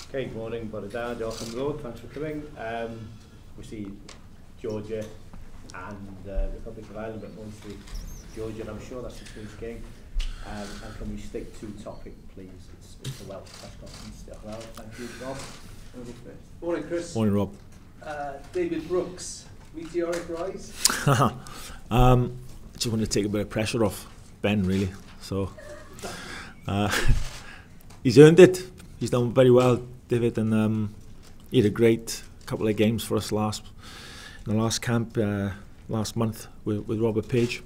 Okay, good morning, Borodar, Joachim Road, thanks for coming. We see Georgia and Republic of Ireland, but mostly Georgia, and I'm sure that's the Queen's King. And can we stick to topic, please? It's the Welsh press conference. Well, thank you, Rob. Morning, Chris. Morning, Rob. David Brooks, meteoric rise? I just want to take a bit of pressure off Ben, really. So he's earned it. He's done very well, David, and he had a great couple of games for us in the last camp last month with Robert Page.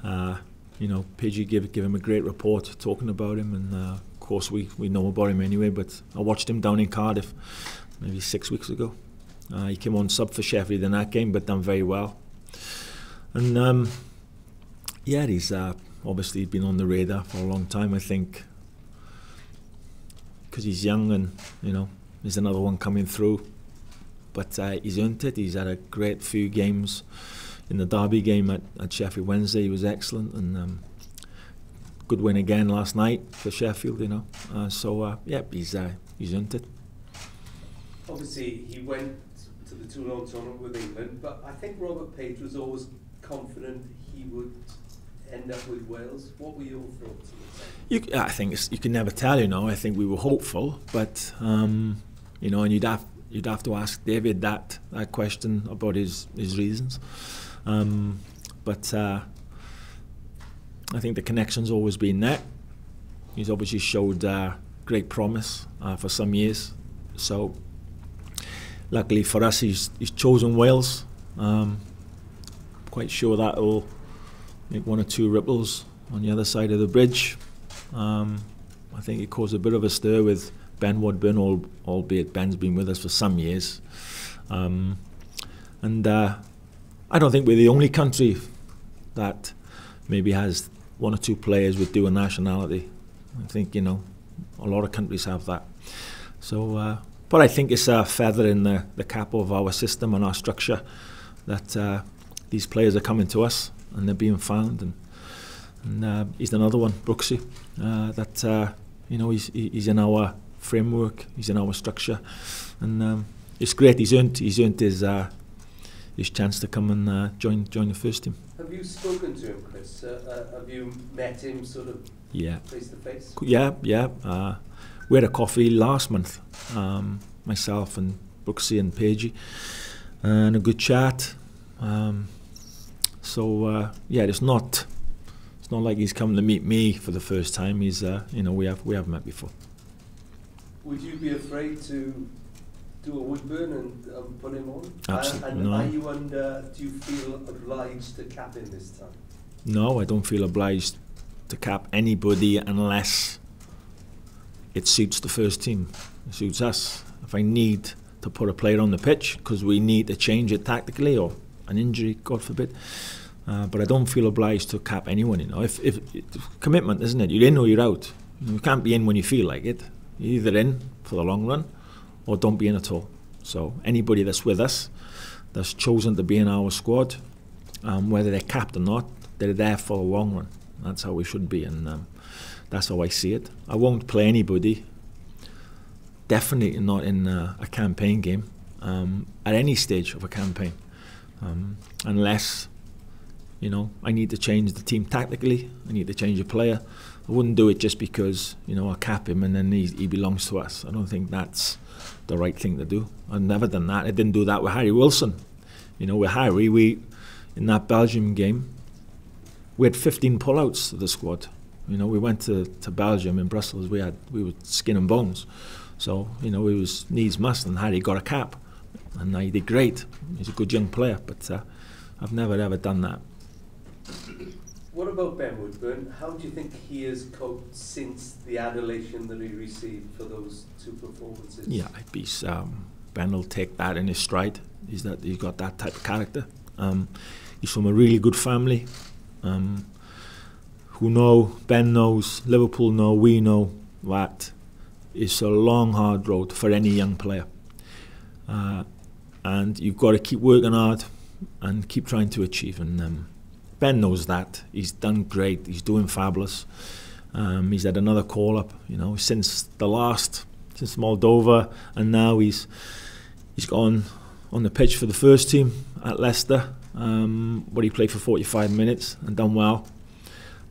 You know, Pagey gave him a great report talking about him, and of course we know about him anyway, but I watched him down in Cardiff maybe 6 weeks ago. He came on sub for Sheffield in that game, but done very well. And yeah, he's obviously been on the radar for a long time, I think, because he's young, and you know, there's another one coming through, but he's earned it. He's had a great few games. In the derby game at Sheffield Wednesday, he was excellent, and good win again last night for Sheffield, you know. So yeah, he's earned it. Obviously, he went to the Toulon tournament with England, but I think Robert Page was always confident he would end up with Wales. What were your thoughts on the time? I think you can never tell, you know. I think we were hopeful, but you know, and you'd have to ask David that question about his reasons. But I think the connection's always been there. He's obviously showed great promise for some years. So luckily for us, he's chosen Wales. Quite sure that will make one or two ripples on the other side of the bridge. I think it caused a bit of a stir with Ben Woodburn, albeit Ben's been with us for some years. And I don't think we're the only country that maybe has one or two players with dual nationality. I think, you know, a lot of countries have that. So, but I think it's a feather in the cap of our system and our structure that these players are coming to us and they're being found. And he's another one, Brooksy, that you know, he's in our framework, he's in our structure, and it's great. He's earned his chance to come and join the first team. Have you spoken to him, Chris? Have you met him sort of face to face? Yeah. We had a coffee last month, myself and Brooksy and Pagey, and a good chat. So yeah, it's not like he's come to meet me for the first time. He's you know, we have met before. Would you be afraid to do a Woodburn and put him on? Absolutely and no. are you do you feel obliged to cap him this time? No, I don't feel obliged to cap anybody unless it suits the first team. It suits us. If I need to put a player on the pitch because we need to change it tactically, or an injury, God forbid, but I don't feel obliged to cap anyone. You know, if commitment, isn't it? You're in or you're out. You can't be in when you feel like it. You're either in for the long run, or don't be in at all. So anybody that's with us, that's chosen to be in our squad, whether they're capped or not, they're there for the long run. That's how we should be, and that's how I see it. I won't play anybody, definitely not in a campaign game, at any stage of a campaign, unless, you know, I need to change the team tactically, I need to change a player. I wouldn't do it just because, you know, I cap him and then he belongs to us. I don't think that's the right thing to do. I've never done that. I didn't do that with Harry Wilson. You know, with Harry, in that Belgium game, we had 15 pullouts of the squad. You know, we went to Belgium in Brussels. We were skin and bones. So, you know, it was needs must, and Harry got a cap, and he did great. He's a good young player, but I've never ever done that. What about Ben Woodburn? How do you think he has coped since the adulation that he received for those two performances? Yeah, Ben will take that in his stride. He's got that type of character. He's from a really good family. Ben knows, Liverpool know, we know that it's a long, hard road for any young player. And you've got to keep working hard and keep trying to achieve. And Ben knows that. He's done great. He's doing fabulous. He's had another call-up, you know, since the last since Moldova, and now he's gone on the pitch for the first team at Leicester, where he played for 45 minutes and done well.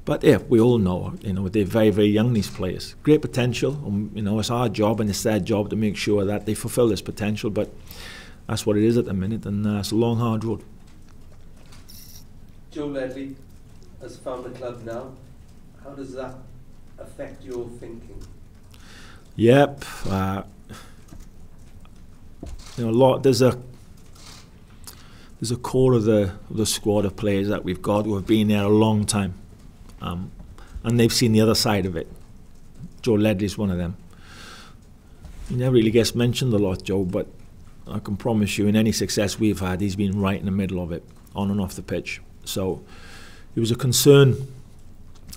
But yeah, we all know, they're very, very young, these players. Great potential, it's our job and it's their job to make sure that they fulfil this potential, but that's what it is at the minute, and it's a long, hard road. Joe Ledley has found the club now. How does that affect your thinking? Yep. There's a core of the squad of players that we've got who have been there a long time. And they've seen the other side of it. Joe Ledley's one of them. He never really gets mentioned a lot, Joe, but I can promise you in any success we've had, he's been right in the middle of it, on and off the pitch. So it was a concern.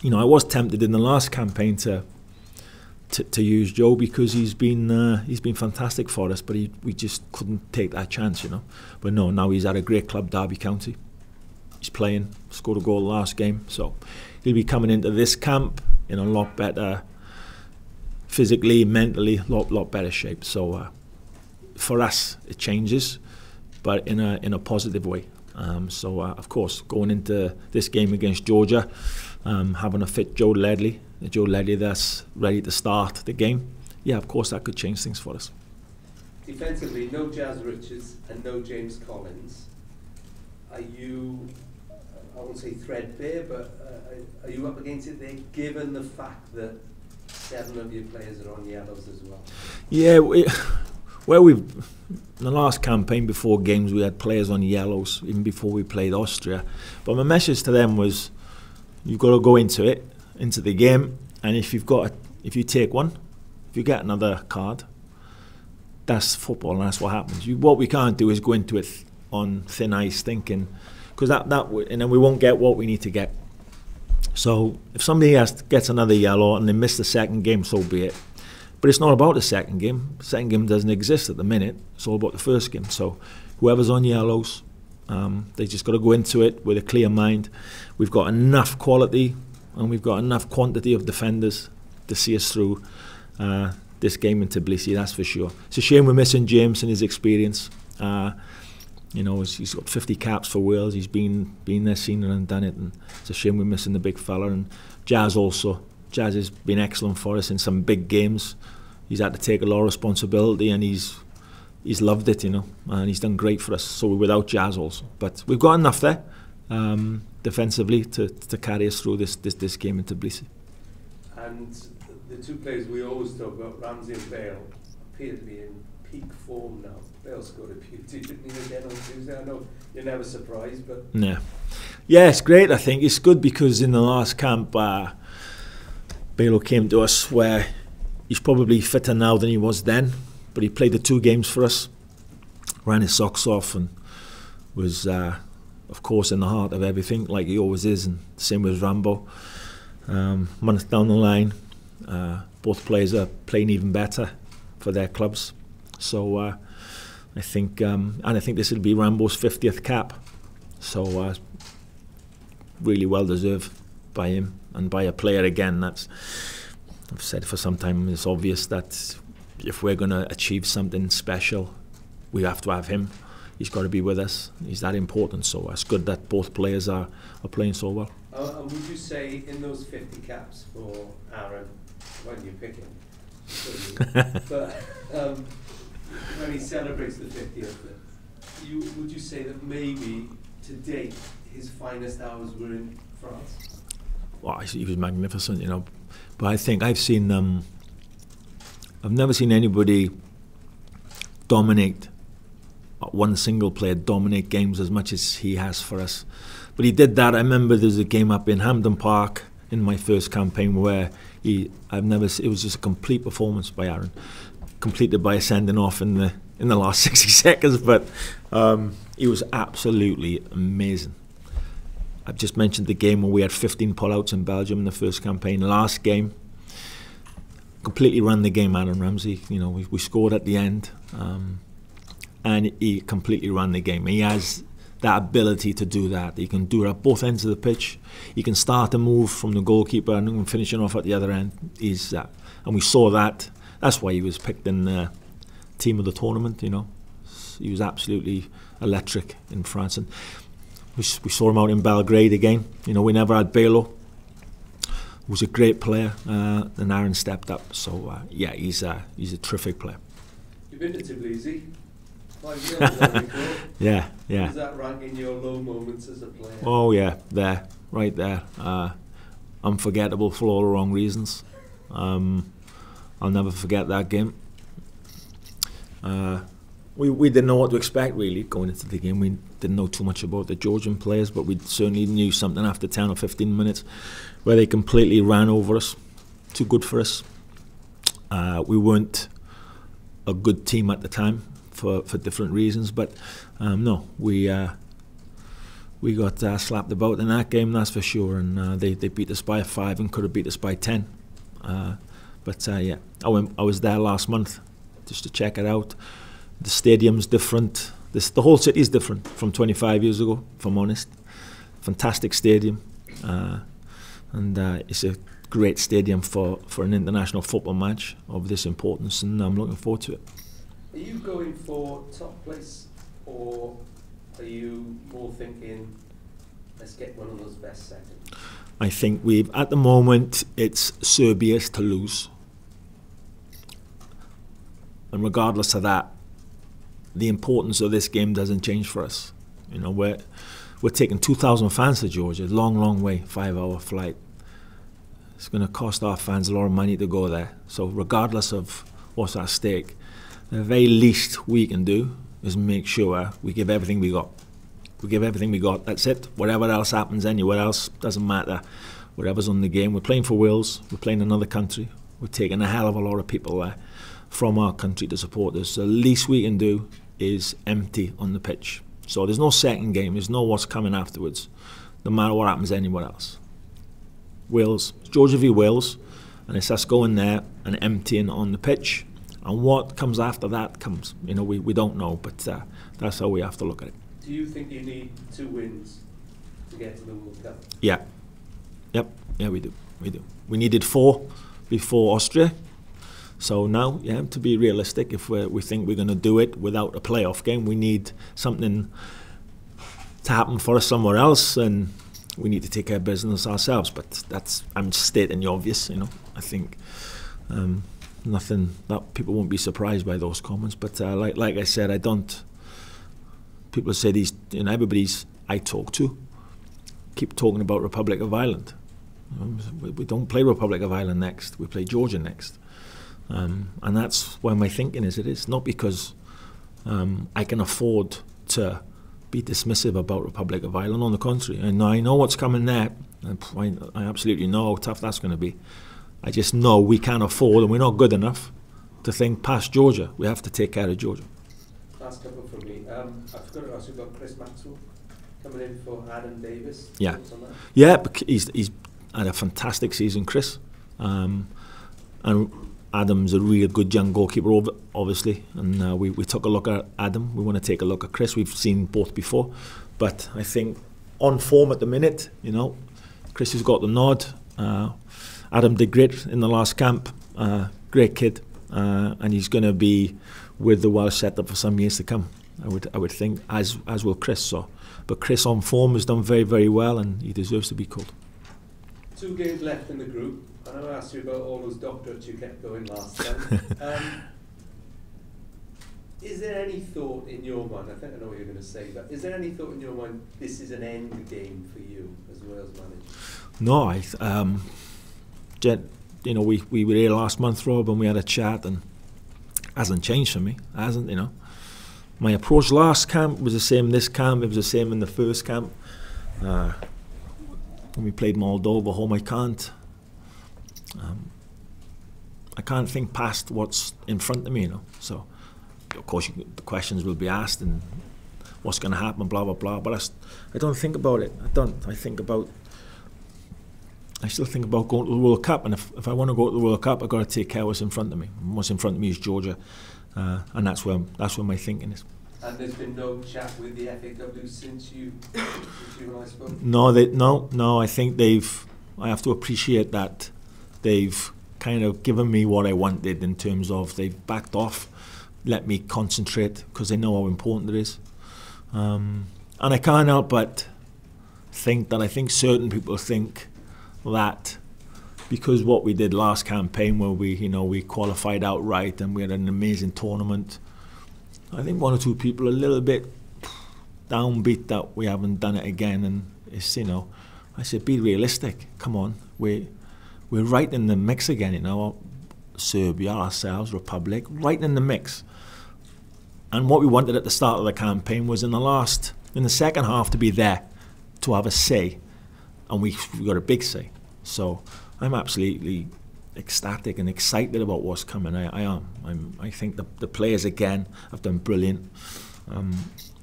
I was tempted in the last campaign to use Joe because he's been fantastic for us, but we just couldn't take that chance, But no, now he's at a great club, Derby County. He's playing, scored a goal last game, so he'll be coming into this camp in a lot better, physically, mentally, lot better shape. So for us, it changes, but in a positive way. Of course, going into this game against Georgia, having a fit Joe Ledley that's ready to start the game, yeah, of course that could change things for us. Defensively, no Jazz Richards and no James Collins. Are you, I won't say threadbare, but are you up against it there, given the fact that 7 of your players are on yellows as well? Yeah, in the last campaign before games we had players on yellows, even before we played Austria. But my message to them was, you've got to go into the game, and if you take one, if you get another card, that's football and that's what happens. What we can't do is go into it on thin ice thinking, because and then we won't get what we need to get. So if somebody gets another yellow and they miss the second game, so be it. But it's not about the second game. The second game doesn't exist at the minute. It's all about the first game. So whoever's on yellows, they just got to go into it with a clear mind. We've got enough quality and we've got enough quantity of defenders to see us through this game in Tbilisi, that's for sure. It's a shame we're missing James and his experience. He's got 50 caps for Wales. He's been there, seen it and done it, and it's a shame we're missing the big fella. And Jazz also. Jazz has been excellent for us in some big games. He's had to take a lot of responsibility, and he's loved it, and he's done great for us. So we're without Jazz also, but we've got enough there defensively to carry us through this game in Tbilisi. And the two players we always talk about, Ramsey and Bale, appear to be in peak form now. Bale scored a beauty, didn't he, again on Tuesday? I know you're never surprised, but yeah, it's great. I think it's good because in the last camp, Bale came to us where he's probably fitter now than he was then, but he played the 2 games for us, ran his socks off, and was, of course, in the heart of everything, like he always is, and same with Rambo. Months down the line, both players are playing even better for their clubs. So I think this will be Rambo's 50th cap. So really well deserved by him and by a player again. I've said for some time, it's obvious that if we're going to achieve something special, we have to have him. He's got to be with us. He's that important. So it's good that both players are playing so well. And would you say in those 50 caps for Aaron, when you pick him, but when he celebrates the 50th, would you say that maybe to date his finest hours were in France? Well, he was magnificent, But I think I've never seen anybody dominate, one single player dominate games as much as he has for us. But he did that. I remember there's a game up in Hampden Park in my first campaign where it was just a complete performance by Aaron, completed by a sending off in the last 60 seconds. But he was absolutely amazing. I've just mentioned the game where we had 15 pullouts in Belgium in the first campaign. Last game, completely ran the game, Aaron Ramsey. We scored at the end, and he completely ran the game. He has that ability to do that. He can do it at both ends of the pitch. He can start a move from the goalkeeper and finishing off at the other end. And we saw that that's why he was picked in team of the tournament. You know, he was absolutely electric in France, and we saw him out in Belgrade again. You know, we never had Balo. He was a great player, and Aaron stepped up. So yeah, he's a terrific player. You've been to Tbilisi. 5 years, I recall. Yeah. Does that rank in your low moments as a player? Oh yeah, right there. Unforgettable for all the wrong reasons. I'll never forget that game. We didn't know what to expect really going into the game. We didn't know too much about the Georgian players, but we certainly knew something after 10 or 15 minutes where they completely ran over us. Too good for us. We weren't a good team at the time for different reasons, but no, we got slapped about in that game, that's for sure, and they beat us by 5 and could have beat us by 10. But yeah, I was there last month just to check it out. The stadium's different. The whole city is different from 25 years ago, if I'm honest. Fantastic stadium, and it's a great stadium for an international football match of this importance, and I'm looking forward to it. Are you going for top place, or are you more thinking, let's get one of those best seconds? I think at the moment, it's Serbia's to lose. And regardless of that, the importance of this game doesn't change for us. You know, we're taking 2,000 fans to Georgia, long way, 5-hour flight. It's going to cost our fans a lot of money to go there. So regardless of what's at stake, the very least we can do is make sure we give everything we got. We give everything we got, that's it. Whatever else happens anywhere else, doesn't matter. Whatever's on the game. We're playing for Wales, we're playing another country. We're taking a hell of a lot of people there from our country to support us. So the least we can do is empty on the pitch. So there's no second game, there's no what's coming afterwards, no matter what happens anywhere else. Wales, Georgia v Wales, and it's us going there and emptying on the pitch. And what comes after that comes, you know, we don't know, but that's how we have to look at it. Do you think you need 2 wins to get to the World Cup? Yeah. Yeah, we do. We needed 4 before Austria. So now, yeah, to be realistic, if we think we're going to do it without a playoff game, we need something to happen for us somewhere else, and we need to take care of business ourselves. But I'm stating the obvious, you know. I think nothing that people won't be surprised by those comments. But like I said, I don't. People say these, you know, everybody's I talk to keep talking about Republic of Ireland. We don't play Republic of Ireland next. We play Georgia next. And that's where my thinking is. It is not because I can afford to be dismissive about Republic of Ireland. On the contrary, and I know what's coming there. I absolutely know how tough that's going to be. I just know we can't afford, and we're not good enough to think past Georgia. We have to take care of Georgia. Last couple from me. I forgot to ask you about Chris Maxwell coming in for Adam Davis. Yeah, but he's had a fantastic season, Chris. And Adam's a really good young goalkeeper, obviously, and we took a look at Adam. We want to take a look at Chris. We've seen both before, but I think on form at the minute, you know, Chris has got the nod. Adam did great in the last camp. Great kid, and he's going to be with the Welsh setup for some years to come. I would think, as will Chris. So, but Chris on form has done very, very well, and he deserves to be called. 2 games left in the group. I know I asked you about all those doctorates you kept going last time. Is there any thought in your mind, I think I know what you're going to say, but is there any thought in your mind this is an end game for you as Wales manager? No, you know, we were here last month, Rob, and we had a chat, and it hasn't changed for me. It hasn't, you know. My approach last camp was the same this camp. It was the same in the first camp. When we played Moldova home, I can't think past what's in front of me, you know. So, of course, the questions will be asked and what's going to happen, blah blah blah. But I don't think about it. I still think about going to the World Cup, and if I want to go to the World Cup, I've got to take care of what's in front of me. And what's in front of me is Georgia, and that's where my thinking is. And there's been no chat with the FAW since you and I spoke? No. I think I have to appreciate that they've kind of given me what I wanted in terms of they've backed off, let me concentrate because they know how important it is. And I can't help but think that I think certain people think that because what we did last campaign where we qualified outright and we had an amazing tournament, I think one or two people are a little bit downbeat that we haven't done it again. And it's, I said, be realistic. Come on, we're right in the mix again, Serbia, ourselves, Republic, right in the mix. And what we wanted at the start of the campaign was in the second half to be there, to have a say, and we got a big say. So I'm absolutely ecstatic and excited about what's coming. I am. I think the players again have done brilliant, and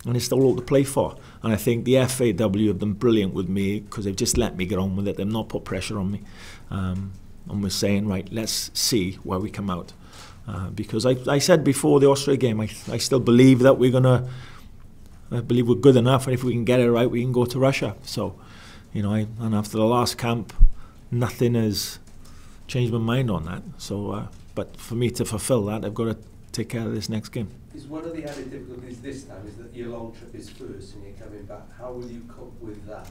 there's still a lot to play for. And I think the FAW have done brilliant with me because they've just let me get on with it. They've not put pressure on me, and we're saying, right, let's see where we come out. Because I said before the Austria game, I still believe that I believe we're good enough, and if we can get it right, we can go to Russia. So, and after the last camp, nothing has changed my mind on that. So, but for me to fulfil that, I've got to take care of this next game. Is one of the added difficulties this time is that your long trip is first and you're coming back. How will you cope with that?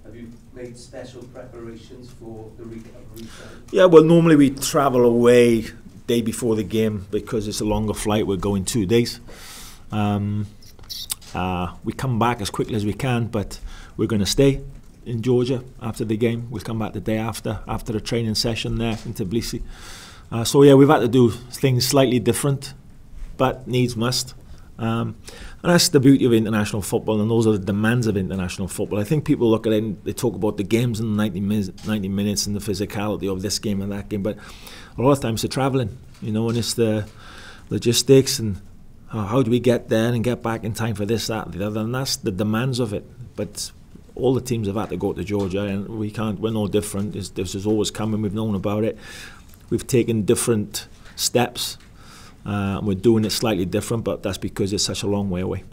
Have you made special preparations for the recovery time? Yeah, well, normally we travel away day before the game because it's a longer flight. We're going 2 days. We come back as quickly as we can, but we're going to stay in Georgia after the game. We'll come back the day after a training session there in Tbilisi. So yeah, we've had to do things slightly different, but needs must. And that's the beauty of international football, and those are the demands of international football. I think people look at it and they talk about the games in 90 minutes and the physicality of this game and that game, but a lot of times they're travelling, and it's the logistics and how do we get there and get back in time for this, that, and the other, and that's the demands of it. But all the teams have had to go to Georgia, and we're no different. This is always coming, we've known about it. We've taken different steps. We're doing it slightly different, but that's because it's such a long way away.